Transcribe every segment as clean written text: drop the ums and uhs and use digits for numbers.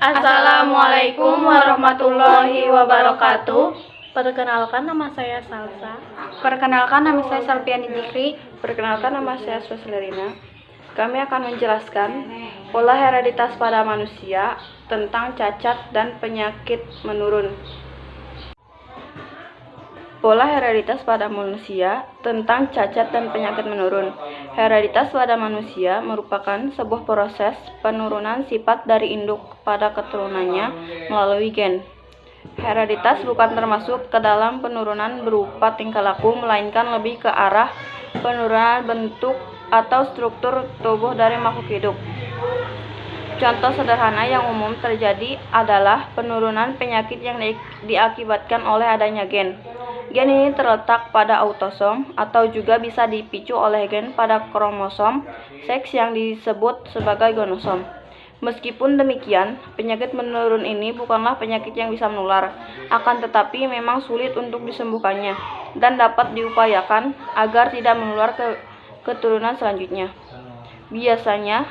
Assalamualaikum warahmatullahi wabarakatuh. Perkenalkan, nama saya Salsa. Perkenalkan, nama saya Salpiani Dikri. Perkenalkan, nama saya Sweslirina. Kami akan menjelaskan pola hereditas pada manusia tentang cacat dan penyakit menurun. Pola hereditas pada manusia tentang cacat dan penyakit menurun. Hereditas pada manusia merupakan sebuah proses penurunan sifat dari induk pada keturunannya melalui gen. Hereditas bukan termasuk ke dalam penurunan berupa tingkah laku, melainkan lebih ke arah penurunan bentuk atau struktur tubuh dari makhluk hidup. Contoh sederhana yang umum terjadi adalah penurunan penyakit yang diakibatkan oleh adanya gen. Gen ini terletak pada autosom atau juga bisa dipicu oleh gen pada kromosom seks yang disebut sebagai gonosom. Meskipun demikian, penyakit menurun ini bukanlah penyakit yang bisa menular, akan tetapi memang sulit untuk disembuhkannya dan dapat diupayakan agar tidak menular ke keturunan selanjutnya. Biasanya,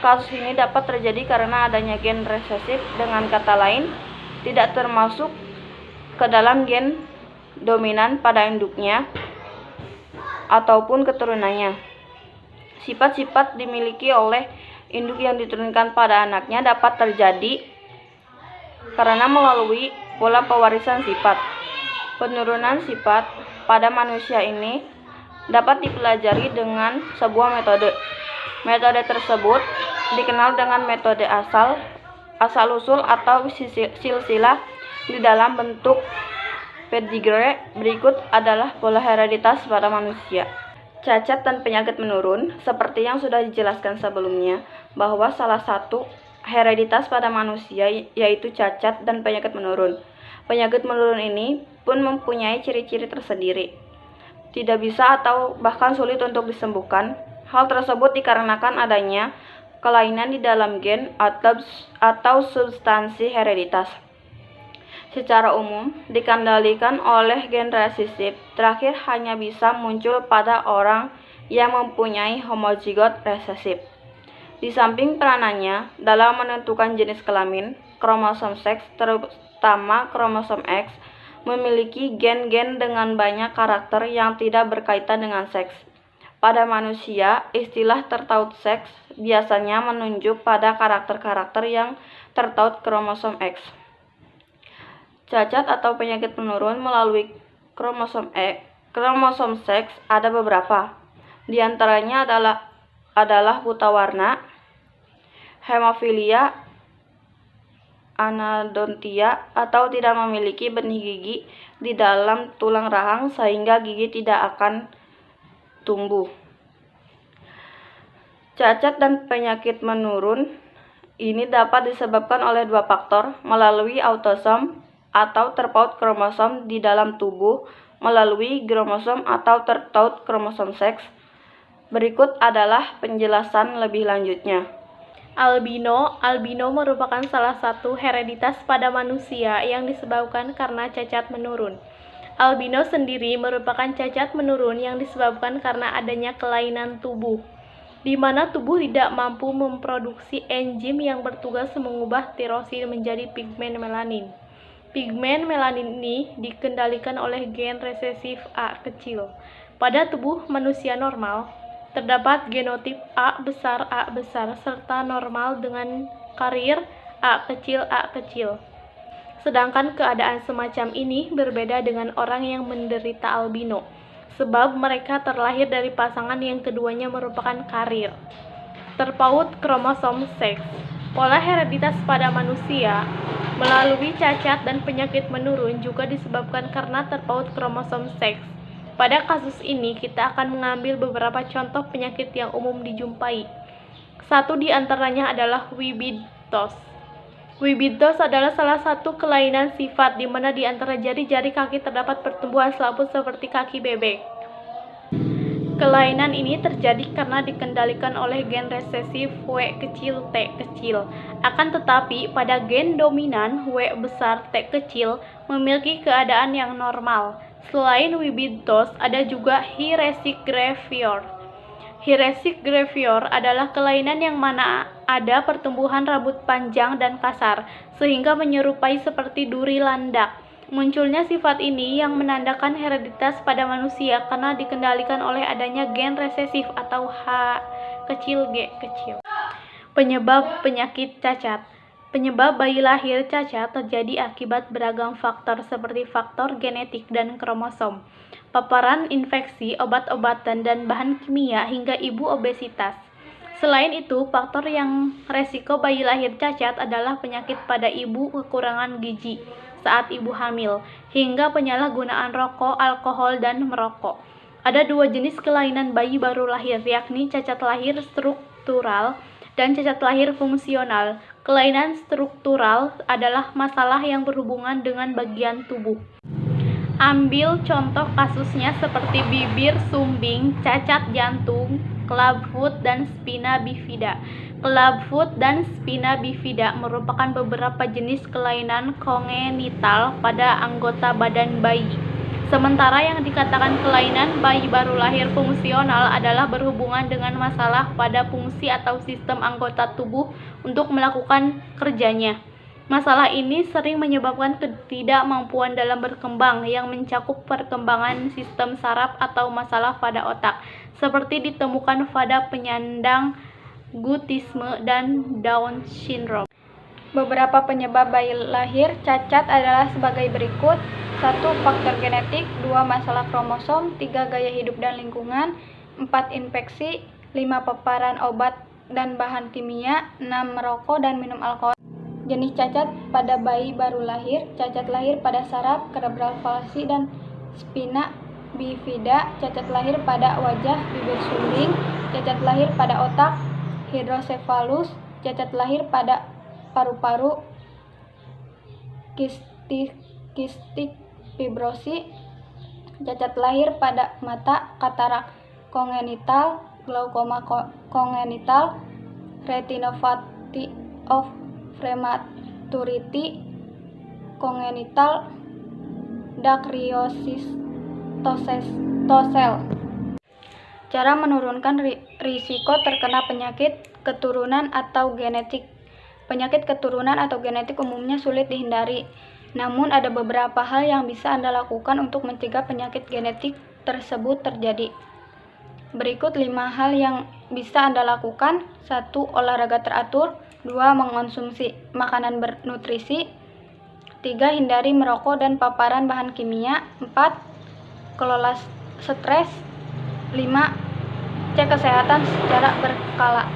kasus ini dapat terjadi karena adanya gen resesif, dengan kata lain, tidak termasuk ke dalam gen dominan pada induknya ataupun keturunannya. Sifat-sifat dimiliki oleh induk yang diturunkan pada anaknya dapat terjadi karena melalui pola pewarisan sifat. Penurunan sifat pada manusia ini dapat dipelajari dengan sebuah metode. Metode tersebut dikenal dengan metode asal-usul atau silsilah di dalam bentuk pedigree. Berikut adalah pola hereditas pada manusia. Cacat dan penyakit menurun, seperti yang sudah dijelaskan sebelumnya, bahwa salah satu hereditas pada manusia yaitu cacat dan penyakit menurun. Penyakit menurun ini pun mempunyai ciri-ciri tersendiri. Tidak bisa atau bahkan sulit untuk disembuhkan. Hal tersebut dikarenakan adanya kelainan di dalam gen atau substansi hereditas. Secara umum, dikendalikan oleh gen resesif. Terakhir hanya bisa muncul pada orang yang mempunyai homozigot resesif. Di samping peranannya dalam menentukan jenis kelamin, kromosom seks, terutama kromosom X, memiliki gen-gen dengan banyak karakter yang tidak berkaitan dengan seks. Pada manusia, istilah tertaut seks biasanya menunjuk pada karakter-karakter yang tertaut kromosom X. Cacat atau penyakit menurun melalui kromosom seks ada beberapa. Di antaranya adalah buta warna, hemofilia, anodontia atau tidak memiliki benih gigi di dalam tulang rahang sehingga gigi tidak akan tumbuh. Cacat dan penyakit menurun ini dapat disebabkan oleh dua faktor, melalui autosom atau terpaut kromosom di dalam tubuh, melalui kromosom atau tertaut kromosom seks. Berikut adalah penjelasan lebih lanjutnya. Albino merupakan salah satu hereditas pada manusia yang disebabkan karena cacat menurun. Albino sendiri merupakan cacat menurun yang disebabkan karena adanya kelainan tubuh, di mana tubuh tidak mampu memproduksi enzim yang bertugas mengubah tirosin menjadi pigmen melanin. Pigmen melanin ini dikendalikan oleh gen resesif A kecil. Pada tubuh manusia normal, terdapat genotip A besar serta normal dengan karier A kecil. Sedangkan keadaan semacam ini berbeda dengan orang yang menderita albino, sebab mereka terlahir dari pasangan yang keduanya merupakan karier. Terpaut kromosom seks. Pola hereditas pada manusia melalui cacat dan penyakit menurun juga disebabkan karena terpaut kromosom seks. Pada kasus ini, kita akan mengambil beberapa contoh penyakit yang umum dijumpai. Satu di antaranya adalah wibitos. Wibitos adalah salah satu kelainan sifat di mana di antara jari-jari kaki terdapat pertumbuhan selaput seperti kaki bebek. Kelainan ini terjadi karena dikendalikan oleh gen resesif W kecil T kecil. Akan tetapi, pada gen dominan W besar T kecil memiliki keadaan yang normal. Selain wibitos, ada juga hiresik gravior. Hirsute Greviour adalah kelainan yang mana ada pertumbuhan rambut panjang dan kasar, sehingga menyerupai seperti duri landak. Munculnya sifat ini yang menandakan hereditas pada manusia karena dikendalikan oleh adanya gen resesif atau H kecil G kecil. Penyebab penyakit cacat. Penyebab bayi lahir cacat terjadi akibat beragam faktor seperti faktor genetik dan kromosom, paparan infeksi, obat-obatan dan bahan kimia, hingga ibu obesitas. Selain itu, faktor yang resiko bayi lahir cacat adalah penyakit pada ibu, kekurangan gizi saat ibu hamil, hingga penyalahgunaan rokok, alkohol, dan merokok. Ada dua jenis kelainan bayi baru lahir, yakni cacat lahir struktural dan cacat lahir fungsional. Kelainan struktural adalah masalah yang berhubungan dengan bagian tubuh. Ambil contoh kasusnya seperti bibir sumbing, cacat jantung, clubfoot, dan spina bifida. Clubfoot dan spina bifida merupakan beberapa jenis kelainan kongenital pada anggota badan bayi. Sementara yang dikatakan kelainan bayi baru lahir fungsional adalah berhubungan dengan masalah pada fungsi atau sistem anggota tubuh untuk melakukan kerjanya. Masalah ini sering menyebabkan ketidakmampuan dalam berkembang yang mencakup perkembangan sistem saraf atau masalah pada otak, seperti ditemukan pada penyandang autisme dan Down syndrome. Beberapa penyebab bayi lahir cacat adalah sebagai berikut: 1. Faktor genetik, 2. Masalah kromosom, 3. Gaya hidup dan lingkungan, 4. Infeksi, 5. Paparan obat dan bahan kimia, 6. Merokok dan minum alkohol. Jenis cacat pada bayi baru lahir: cacat lahir pada saraf, cerebral palsy, dan spina bifida, cacat lahir pada wajah, bibir sumbing, cacat lahir pada otak, hidrocephalus, cacat lahir pada paru-paru, kistik fibrosis, cacat lahir pada mata, katarak kongenital, glaukoma kongenital, retinopathy of prematurity kongenital, dacryosis tosel. Cara menurunkan risiko terkena penyakit keturunan atau genetik. Penyakit keturunan atau genetik umumnya sulit dihindari, namun ada beberapa hal yang bisa Anda lakukan untuk mencegah penyakit genetik tersebut terjadi. Berikut 5 hal yang bisa Anda lakukan. 1. Olahraga teratur. 2. Mengonsumsi makanan bernutrisi. 3. Hindari merokok dan paparan bahan kimia. 4. Kelola stres. 5. Cek kesehatan secara berkala.